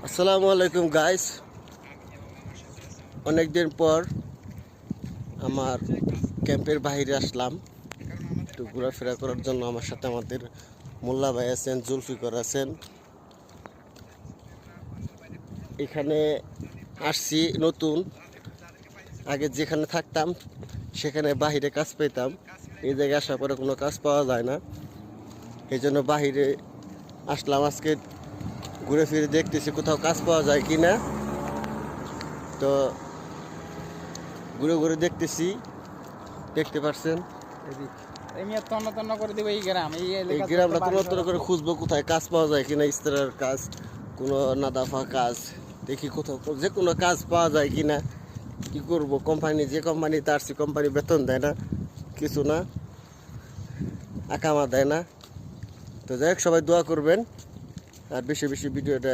আসসালামু আলাইকুম গাইস, অনেকদিন পর আমার ক্যাম্পের বাইরে আসলাম একটু ঘোরাফেরা করার জন্য। আমার সাথে আমাদের মোল্লা ভাই আছেন, জুলফিকর আছেন। এখানে আসছি নতুন, আগে যেখানে থাকতাম সেখানে বাহিরে কাজ পেতাম, এই জায়গায় আসার পরে কোনো কাজ পাওয়া যায় না। এই জন্য বাহিরে আসলাম, আজকে ঘুরে ফিরে দেখতেছি কোথাও কাজ পাওয়া যায় কি না। তো ঘুরে ঘুরে দেখতেছি, দেখতে পাচ্ছেন এই গ্রামটা তন্ন করে খুঁজবো কোথায় কাজ পাওয়া যায় কিনা, ইস্তারার কাজ, কোনো নাদাফা কাজ, দেখি কোথাও যে কোনো কাজ পাওয়া যায় কিনা। কি করব, কোম্পানি যে কোম্পানিতে আসছি কোম্পানি বেতন দেয় না, কিছু না, আকামা দেয় না। তো যাই হোক, সবাই দোয়া করবেন আর বেশি বেশি ভিডিওটা